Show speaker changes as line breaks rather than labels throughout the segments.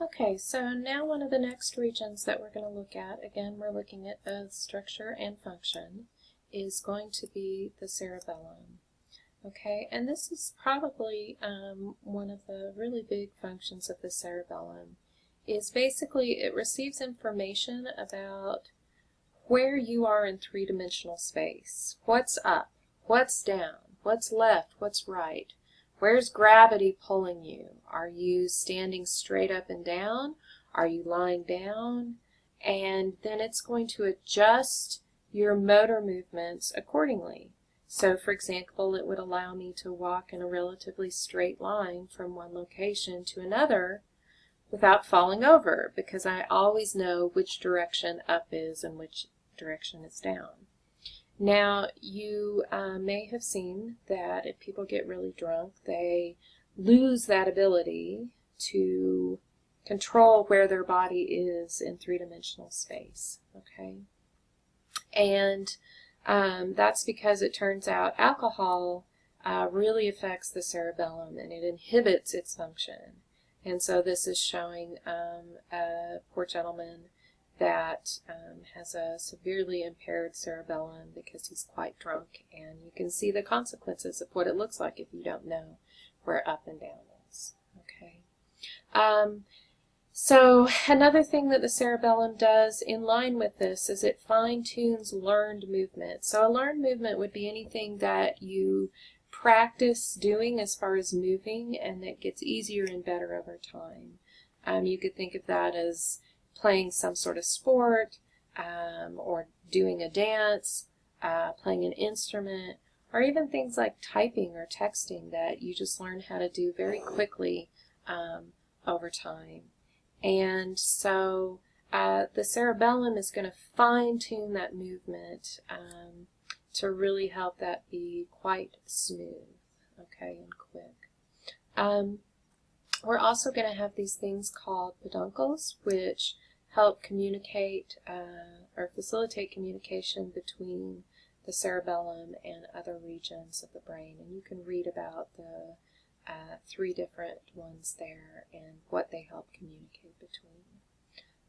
Okay, so now one of the next regions that we're going to look at, again we're looking at both structure and function, is going to be the cerebellum. Okay, and this is probably one of the really big functions of the cerebellum, is basically it receives information about where you are in three-dimensional space. What's up? What's down? What's left? What's right? Where's gravity pulling you? Are you standing straight up and down? Are you lying down? And then it's going to adjust your motor movements accordingly. So for example, it would allow me to walk in a relatively straight line from one location to another without falling over, because I always know which direction up is and which direction is down. Now, you may have seen that if people get really drunk, they lose that ability to control where their body is in three-dimensional space, okay? And that's because it turns out alcohol really affects the cerebellum and it inhibits its function. And so this is showing a poor gentleman that has a severely impaired cerebellum because he's quite drunk, and you can see the consequences of what it looks like if you don't know where up and down is. Okay. So another thing that the cerebellum does in line with this is it fine-tunes learned movement. So a learned movement would be anything that you practice doing as far as moving, and that gets easier and better over time. You could think of that as playing some sort of sport, or doing a dance, playing an instrument, or even things like typing or texting that you just learn how to do very quickly over time. And so the cerebellum is going to fine-tune that movement to really help that be quite smooth, okay, and quick. We're also going to have these things called peduncles, which help communicate or facilitate communication between the cerebellum and other regions of the brain. And you can read about the three different ones there and what they help communicate between.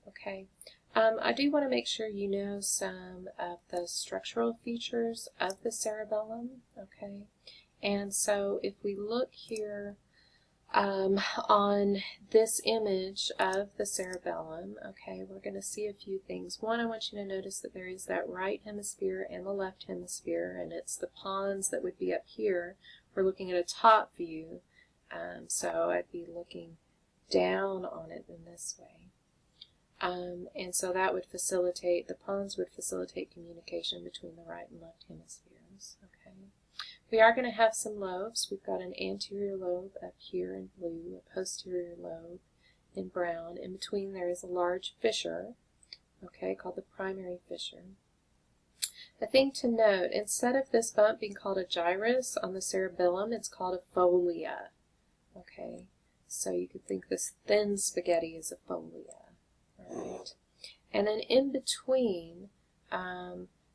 Okay, I do want to make sure you know some of the structural features of the cerebellum. Okay, and so if we look here on this image of the cerebellum, okay, we're going to see a few things. One, I want you to notice that there is that right hemisphere and the left hemisphere, and it's the pons that would be up here. We're looking at a top view, so I'd be looking down on it in this way. And so that would facilitate, the pons would facilitate communication between the right and left hemispheres. Okay. We are going to have some lobes. We've got an anterior lobe up here in blue, a posterior lobe in brown. In between there is a large fissure, okay, called the primary fissure. A thing to note, instead of this bump being called a gyrus on the cerebellum, it's called a fovea. Okay, so you could think this thin spaghetti is a fovea. Right. And then in between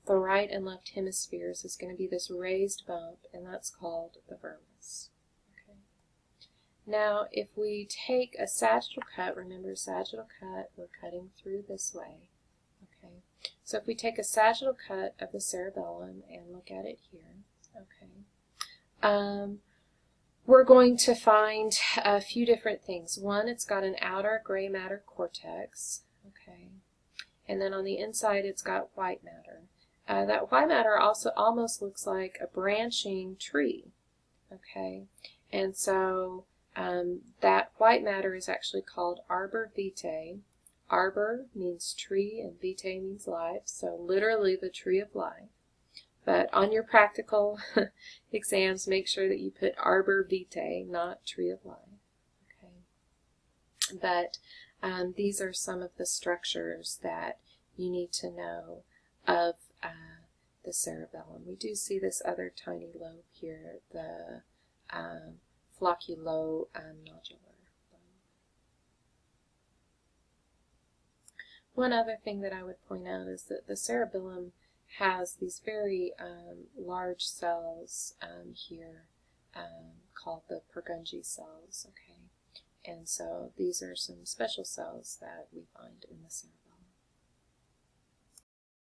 the right and left hemispheres is going to be this raised bump, and that's called the vermis. Okay. Now, if we take a sagittal cut, remember sagittal cut, we're cutting through this way. Okay. So if we take a sagittal cut of the cerebellum and look at it here, okay, we're going to find a few different things. One, it's got an outer gray matter cortex, okay, and then on the inside it's got white matter. That white matter also almost looks like a branching tree, okay, and so that white matter is actually called arbor vitae. Arbor means tree and vitae means life, so literally the tree of life. But on your practical exams, make sure that you put arbor vitae, not tree of life. Okay. But these are some of the structures that you need to know of the cerebellum. We do see this other tiny lobe here, the flocculonodular lobe. One other thing that I would point out is that the cerebellum has these very large cells here called the Purkinje cells, okay? And so these are some special cells that we find in the cerebellum.